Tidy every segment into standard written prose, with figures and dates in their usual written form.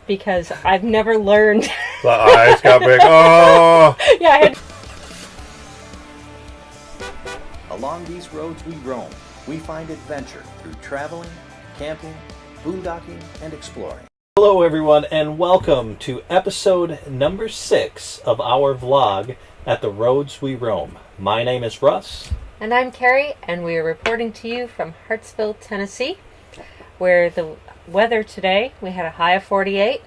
because I've never learned. The eyes got big. Oh! Yeah, I had... Along these roads we roam, we find adventure through traveling, camping, boondocking, and exploring. Hello everyone, and welcome to episode number 6 of our vlog at the roads we roam. My name is Russ. And I'm Carrie, and we are reporting to you from Hartsville, Tennessee, where the weather today, we had a high of 48,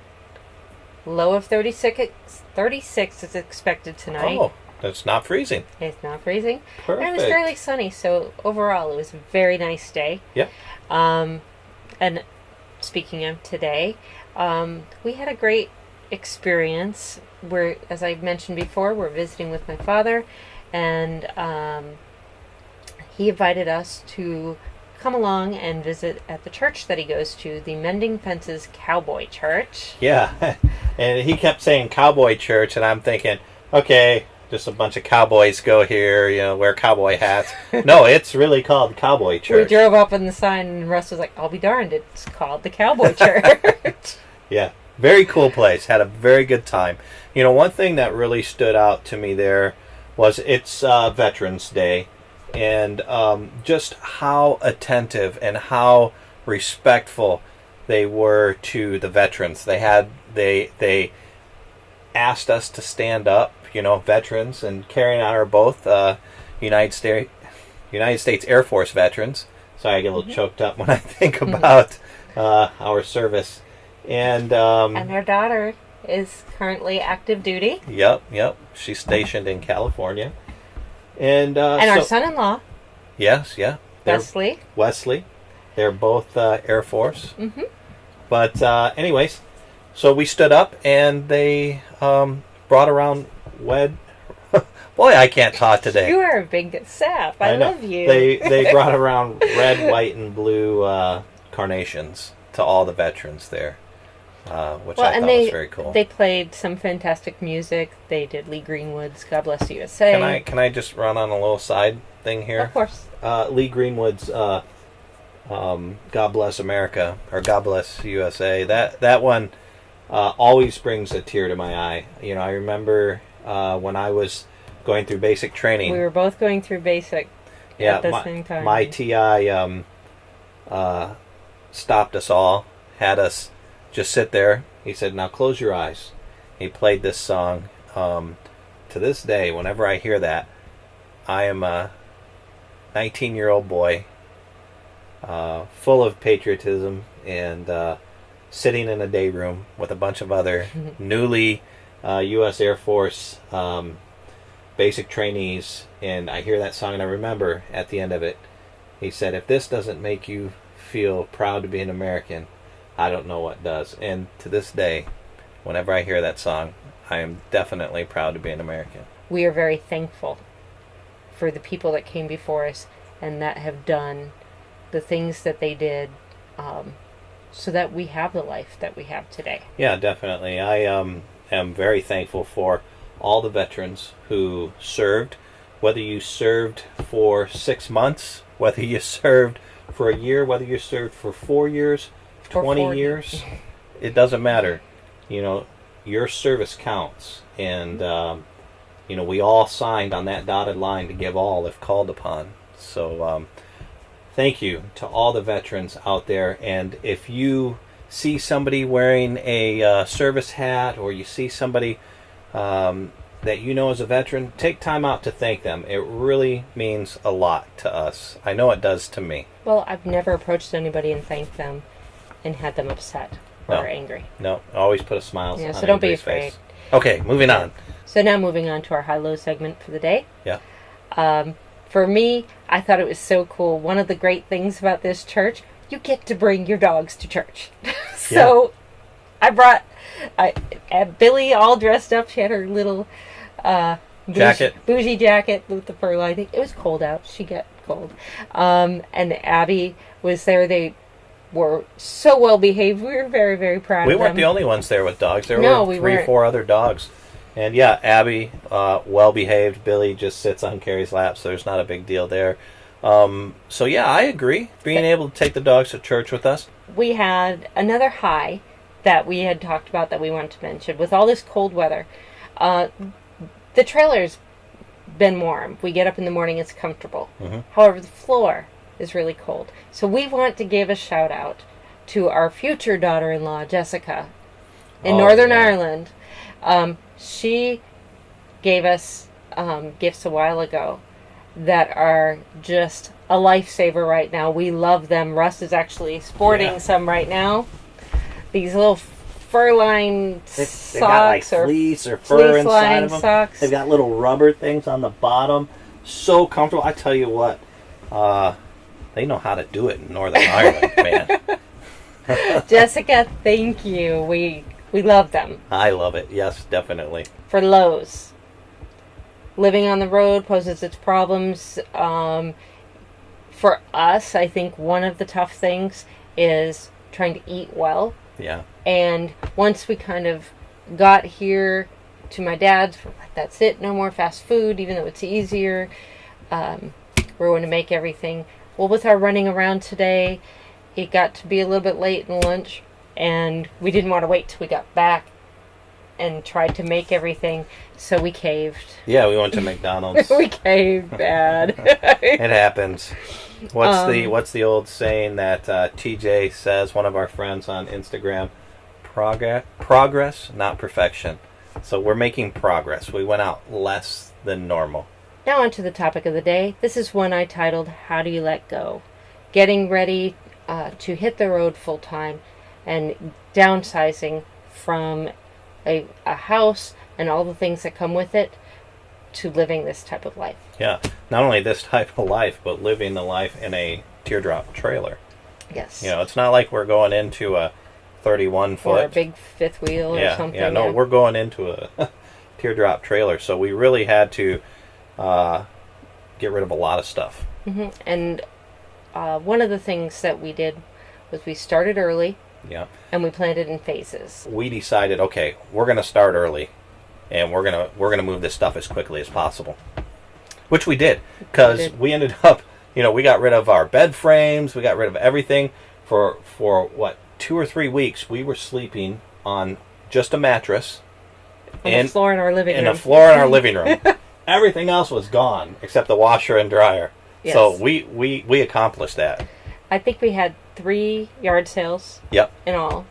low of 36 is expected tonight. Oh, that's not freezing. It's not freezing. Perfect. And it was fairly sunny, so overall it was a very nice day. Yep. And speaking of today, we had a great experience. As I mentioned before, we're visiting with my father, and he invited us to come along and visit at the church that he goes to, the Mending Fences Cowboy Church. Yeah, and he kept saying Cowboy Church, and I'm thinking, okay, just a bunch of cowboys go here, wear cowboy hats. No, it's really called Cowboy Church. We drove up on the sign, and Russ was like, I'll be darned, it's called the Cowboy Church. Yeah, very cool place. Had a very good time. One thing that really stood out to me there was it's Veterans Day, and just how attentive and how respectful they were to the veterans. They asked us to stand up, veterans, and Carrie and I are both United States Air Force veterans. So I get a little choked up when I think about our service. And our daughter is currently active duty. Yep. She's stationed in California. And our son-in-law. Yes, yeah. Wesley. They're both Air Force. Mm-hmm. But anyways, so we stood up, and they brought around Boy, I can't talk today. You are a big sap. I love you. They brought around red, white, and blue carnations to all the veterans there, which I thought was very cool. They played some fantastic music. They did Lee Greenwood's "God Bless the USA." Can I just run on a little side thing here? Of course. Lee Greenwood's "God Bless America" or "God Bless USA." That one always brings a tear to my eye. I remember when I was going through basic training. We were both going through basic at the same time. My TI stopped us all, had us just sit there. He said, "Now close your eyes." He played this song. To this day, whenever I hear that, I am a 19-year-old boy, full of patriotism, and sitting in a day room with a bunch of other newly U.S. Air Force basic trainees, and I hear that song, and I remember at the end of it, he said, "If this doesn't make you feel proud to be an American, I don't know what does." And to this day, whenever I hear that song, I am definitely proud to be an American. We are very thankful for the people that came before us and that have done the things that they did, so that we have the life that we have today. Yeah, definitely. I am very thankful for all the veterans who served, whether you served for 6 months, whether you served for a year, whether you served for 4 years, 20 years, it doesn't matter. Your service counts, and we all signed on that dotted line to give all if called upon. So thank you to all the veterans out there, and if you see somebody wearing a service hat, or you see somebody that is a veteran, take time out to thank them. It really means a lot to us. I know it does to me. Well, I've never approached anybody and thanked them and had them upset or angry. No, always put a smile on Yeah, so don't be afraid. Face. Okay, moving on. So now moving on to our high-low segment for the day. Yeah. For me, I thought it was so cool. One of the great things about this church, you get to bring your dogs to church. So I brought Billy all dressed up. She had her little bougie jacket with the fur lining. It was cold out. She got cold. And Abby was there. They were so well behaved. We were very, very proud of them. We weren't the only ones there with dogs. There were 3 or 4 other dogs. And yeah, Abby, well behaved. Billy just sits on Carrie's lap, so there's not a big deal there. So yeah, I agree. Being able to take the dogs to church with us. We had another high that we had talked about that we wanted to mention. With all this cold weather, the trailer's been warm. We get up in the morning, it's comfortable. Mm-hmm. However, the floor is really cold. So we want to give a shout out to our future daughter-in-law, Jessica, in Northern Ireland. She gave us gifts a while ago that are just a lifesaver right now. We love them. Russ is actually sporting some right now. These little fur-lined socks. They've got like fleece or fur inside of them. Socks. They've got little rubber things on the bottom. So comfortable. I tell you what, they know how to do it in Northern Ireland, man. Jessica, thank you. We love them. I love it. Yes, definitely. For Lowe's. Living on the road poses its problems. For us, I think one of the tough things is trying to eat well. Yeah. And once we kind of got here to my dad's, we're like, that's it, no more fast food, even though it's easier. We're going to make everything. Well, with our running around today, it got to be a little bit late in lunch, and we didn't want to wait till we got back and tried to make everything, so we caved. Yeah, we went to McDonald's. We caved bad. It happens. What's the old saying that TJ says, one of our friends on Instagram? Progress, not perfection. So we're making progress. We went out less than normal. Now on to the topic of the day. This is one I titled, How Do You Let Go? Getting ready to hit the road full time and downsizing from a house and all the things that come with it to living this type of life. Yeah, not only this type of life, but living the life in a teardrop trailer. Yes. You know, it's not like we're going into a 31-foot... Or a big fifth wheel or something. Yeah, no, we're going into a teardrop trailer, so we really had to get rid of a lot of stuff. Mm-hmm. And one of the things that we did was we started early. Yeah. And we planned it in phases. We decided, okay, we're going to start early, and we're gonna move this stuff as quickly as possible, which we did, because we ended up, we got rid of our bed frames, we got rid of everything for what, 2 or 3 weeks. We were sleeping on just a mattress on the floor in our living room. And the floor in our living room. Everything else was gone except the washer and dryer. Yes. So we accomplished that. I think we had 3 yard sales. Yep. In all.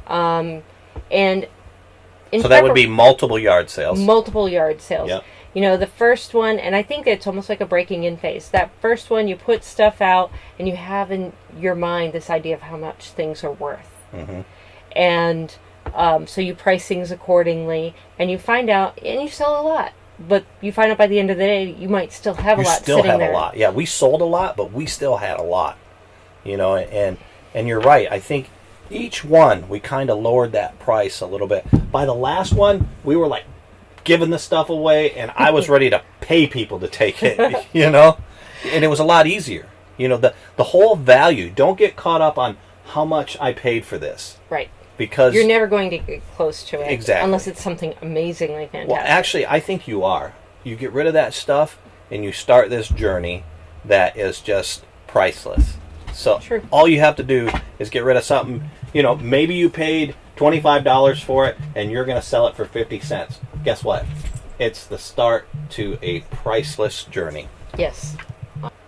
And so that would be multiple yard sales. Multiple yard sales. Yep. The first one, and I think it's almost like a breaking in phase. That first one, you put stuff out, and you have in your mind this idea of how much things are worth. Mm-hmm. And so you price things accordingly, and you find out, and you sell a lot. But you find out by the end of the day, you might still have a lot sitting there. You still have a lot. Yeah, we sold a lot, but we still had a lot. And you're right. I think each one, we kind of lowered that price a little bit. By the last one, we were like giving the stuff away, and I was ready to pay people to take it, And it was a lot easier. The whole value. Don't get caught up on how much I paid for this. Right. Because you're never going to get close to it. Exactly. Unless it's something amazingly fantastic. Well, actually, I think you are. You get rid of that stuff, and you start this journey that is just priceless. So True. All you have to do is get rid of something. Maybe you paid $25 for it, and you're going to sell it for 50 cents. Guess what? It's the start to a priceless journey. Yes.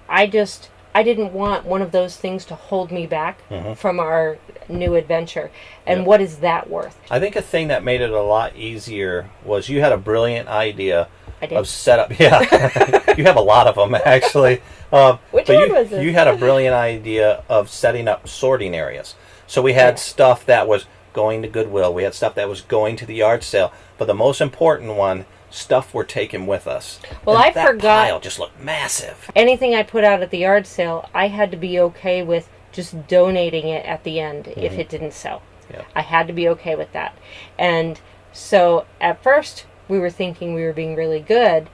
I didn't want one of those things to hold me back from our new adventure. And what is that worth? I think a thing that made it a lot easier was you had a brilliant idea of setup. Yeah, you have a lot of them, actually. Which one was it? You had a brilliant idea of setting up sorting areas. So we had stuff that was going to Goodwill. We had stuff that was going to the yard sale. But the most important one, stuff we're taking with us. Well, and I that forgot. pile just looked massive. Anything I put out at the yard sale, I had to be okay with just donating it at the end if it didn't sell. Yeah. I had to be okay with that. And so at first we were thinking we were being really good,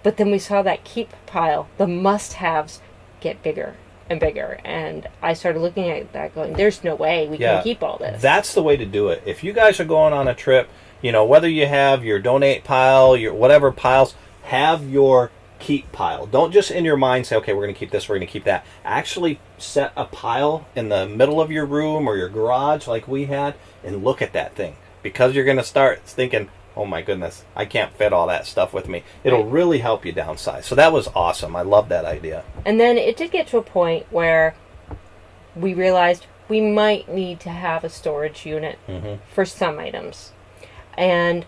but then we saw that keep pile, the must-haves, get bigger and bigger. And I started looking at that going, there's no way we can keep all this. That's the way to do it. If you guys are going on a trip, whether you have your donate pile, your whatever piles, have your keep pile. Don't just in your mind say, okay, we're going to keep this, we're going to keep that. Actually set a pile in the middle of your room or your garage like we had and look at that thing. Because you're going to start thinking, oh my goodness, I can't fit all that stuff with me. It'll really help you downsize. So that was awesome. I love that idea. And then it did get to a point where we realized we might need to have a storage unit for some items. And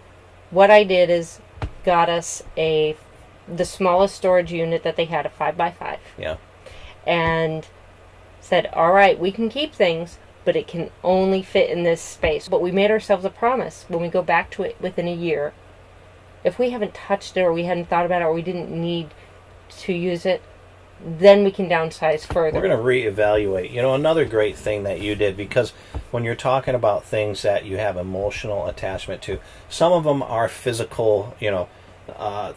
what I did is got us the smallest storage unit that they had, a 5x5. Yeah. And said, all right, we can keep things, but it can only fit in this space. But we made ourselves a promise when we go back to it within a year, if we haven't touched it or we hadn't thought about it or we didn't need to use it, then we can downsize further. We're going to reevaluate. You know, another great thing that you did, because when you're talking about things that you have emotional attachment to, some of them are physical, you know,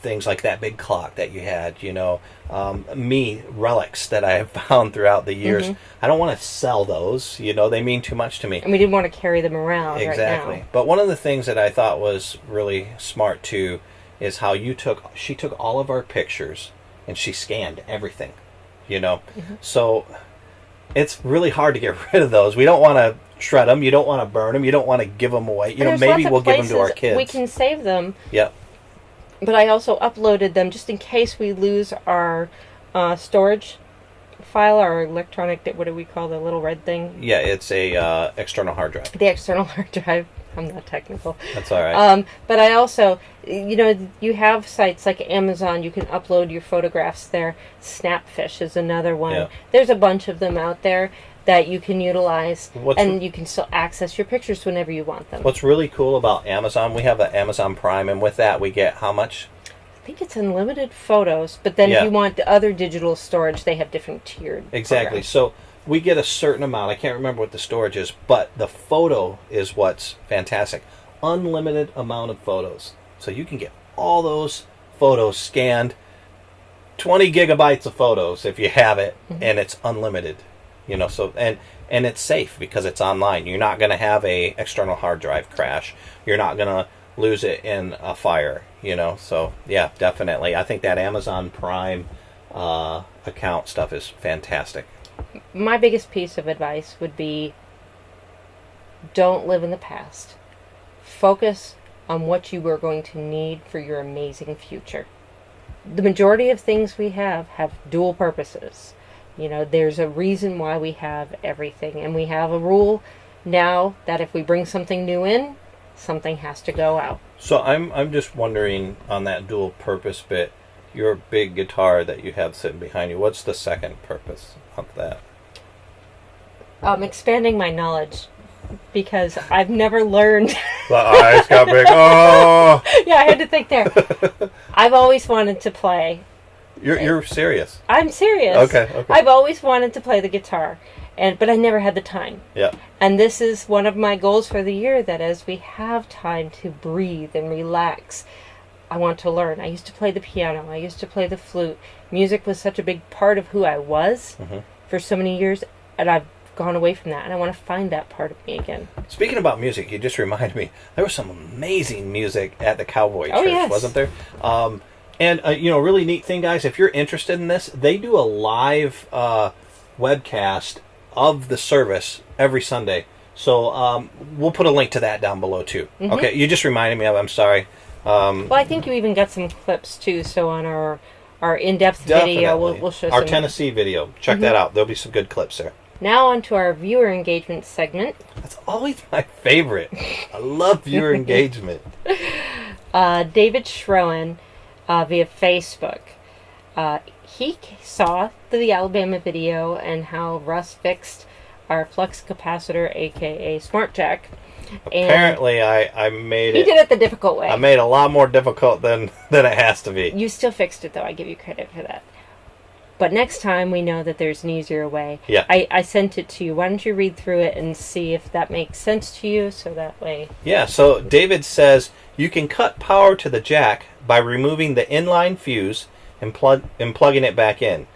things like that big clock that you had, you know, relics that I have found throughout the years. I don't want to sell those, you know, they mean too much to me. And we didn't want to carry them around Exactly. right now. But one of the things that I thought was really smart too is how she took all of our pictures and she scanned everything, you know. So it's really hard to get rid of those. We don't want to shred them. You don't want to burn them. You don't want to give them away. You know, maybe we'll give them to our kids. We can save them. Yep. But I also uploaded them just in case we lose our storage file, our electronic, what do we call the little red thing? Yeah, it's a external hard drive. The external hard drive. I'm not technical. That's all right. But I also, you know, you have sites like Amazon. You can upload your photographs there. Snapfish is another one. Yeah. There's a bunch of them out there that you can utilize, and you can still access your pictures whenever you want them. What's really cool about Amazon, we have the Amazon Prime, and with that we get how much? I think it's unlimited photos, but then if you want the other digital storage, they have different tiered Exactly. programs. So we get a certain amount. I can't remember what the storage is, but the photo is what's fantastic. Unlimited amount of photos. So you can get all those photos scanned, 20 gigabytes of photos if you have it, and it's unlimited. You know, so and it's safe because it's online. You're not going to have a external hard drive crash. You're not going to lose it in a fire, you know. So yeah, definitely. I think that Amazon Prime account stuff is fantastic. My biggest piece of advice would be, don't live in the past. Focus on what you are going to need for your amazing future. The majority of things we have dual purposes. You know, there's a reason why we have everything. And we have a rule now that if we bring something new in, something has to go out. So I'm just wondering on that dual purpose bit, your big guitar that you have sitting behind you, what's the second purpose of that? Expanding my knowledge, because I've never learned. The eyes got big. Oh! Yeah, I had to think there. I've always wanted to play. You're serious? I'm serious. Okay. I've always wanted to play the guitar, but I never had the time. Yeah. And this is one of my goals for the year, that as we have time to breathe and relax, I want to learn. I used to play the piano. I used to play the flute. Music was such a big part of who I was for so many years, and I've gone away from that, and I want to find that part of me again. Speaking about music, you just reminded me, there was some amazing music at the Cowboy Church, yes. wasn't there? And, you know, really neat thing, guys, if you're interested in this, they do a live webcast of the service every Sunday. So we'll put a link to that down below, too. Okay, you just reminded me of it. I'm sorry. Well, I think you even got some clips, too, so on our in-depth video, we'll show our some. Tennessee video. Check that out. There'll be some good clips there. Now on to our viewer engagement segment. That's always my favorite. I love viewer engagement. David Schroen, via Facebook. He saw the Alabama video and how Russ fixed our flux capacitor, aka Smart Jack. Apparently, I made it. He did it the difficult way. I made it a lot more difficult than it has to be. You still fixed it, though. I give you credit for that. But next time, we know that there's an easier way. Yeah. I sent it to you. Why don't you read through it and see if that makes sense to you, so that way... Yeah, so David says, you can cut power to the jack by removing the inline fuse and plugging it back in.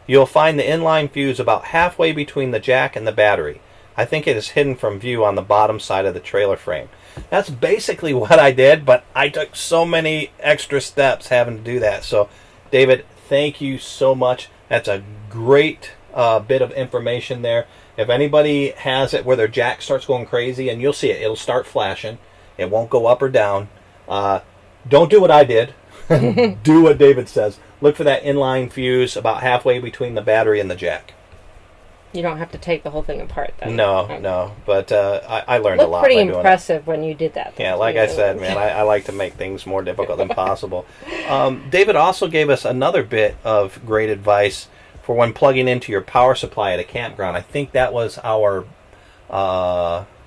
You'll find the inline fuse about halfway between the jack and the battery. I think it is hidden from view on the bottom side of the trailer frame. That's basically what I did, but I took so many extra steps having to do that. So, David, thank you so much. That's a great bit of information there. If anybody has it where their jack starts going crazy, and you'll see it, it'll start flashing. It won't go up or down. Don't do what I did. Do what David says. Look for that inline fuse about halfway between the battery and the jack. You don't have to take the whole thing apart, then. No. But I learned a lot by doing it. Pretty impressive when you did that. Yeah, like I said, man, I like to make things more difficult than possible. David also gave us another bit of great advice for when plugging into your power supply at a campground. I think that was our...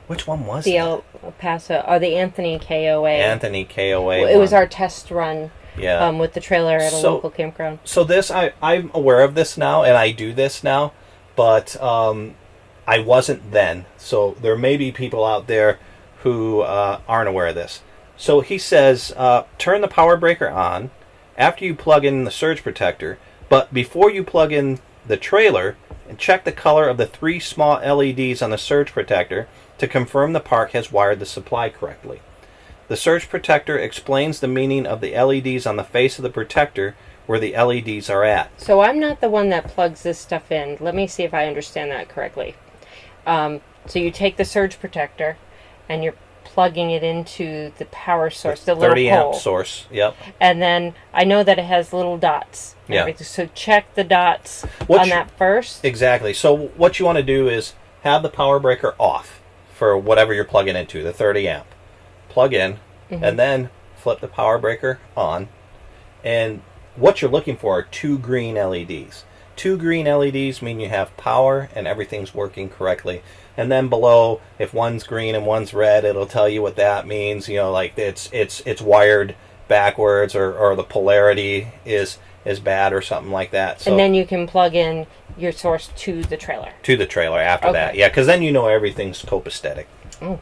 which one was the it? El Paso, or the Anthony KOA. Anthony KOA. It was our test run. Yeah. With the trailer at a local campground. So this, I'm aware of this now, and I do this now, but I wasn't then. So there may be people out there who aren't aware of this. So he says, turn the power breaker on after you plug in the surge protector, but before you plug in the trailer, and check the color of the 3 small LEDs on the surge protector to confirm the park has wired the supply correctly. The surge protector explains the meaning of the LEDs on the face of the protector where the LEDs are at. So I'm not the one that plugs this stuff in. Let me see if I understand that correctly. So you take the surge protector and you're plugging it into the power source, the little 30 amp pole. source, yep. And then I know that it has little dots. Yeah. So check the dots on that first. Exactly. So what you want to do is have the power breaker off for whatever you're plugging into, the 30 amp. Plug in, and then flip the power breaker on. And what you're looking for are 2 green LEDs. 2 green LEDs mean you have power and everything's working correctly. And then below, if one's green and one's red, it'll tell you what that means. You know, like it's wired backwards, or the polarity is bad, or something like that. So, and then you can plug in your source to the trailer. To the trailer after that, yeah, because then you know everything's copacetic. Oh,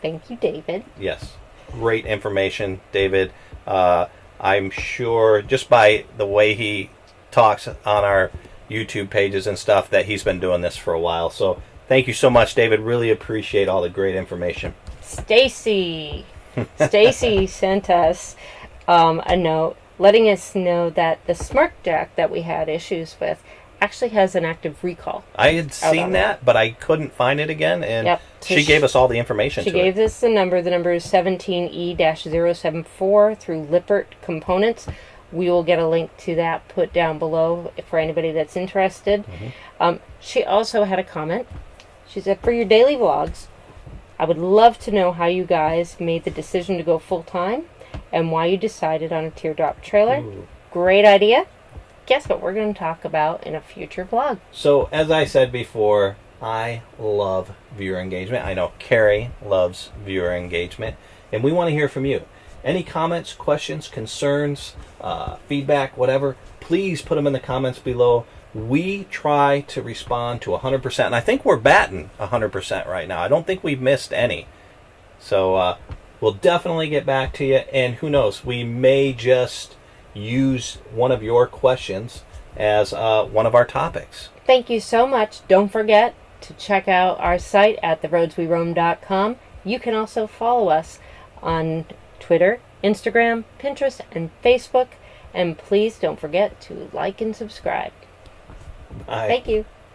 thank you, David. Yes, great information, David. I'm sure just by the way he talks on our YouTube pages and stuff that he's been doing this for a while. So thank you so much, David. Really appreciate all the great information. Stacy sent us a note letting us know that the Smirk Jack that we had issues with actually has an active recall. I had seen that, but I couldn't find it again, and so she gave us all the information. She gave us the number. The number is 17E-074 through Lippert Components. We will get a link to that put down below for anybody that's interested. She also had a comment. She said, for your daily vlogs, I would love to know how you guys made the decision to go full-time and why you decided on a teardrop trailer. Ooh. Great idea. Guess what we're going to talk about in a future vlog. So, as I said before, I love viewer engagement. I know Carrie loves viewer engagement, and we want to hear from you. Any comments, questions, concerns, feedback, whatever, please put them in the comments below. We try to respond to 100%, and I think we're batting 100% right now. I don't think we've missed any. So we'll definitely get back to you, and who knows, we may just use one of your questions as one of our topics. Thank you so much. Don't forget to check out our site at theroadsweroam.com. You can also follow us on Twitter, Instagram, Pinterest, and Facebook. And please don't forget to like and subscribe. Bye. Thank you.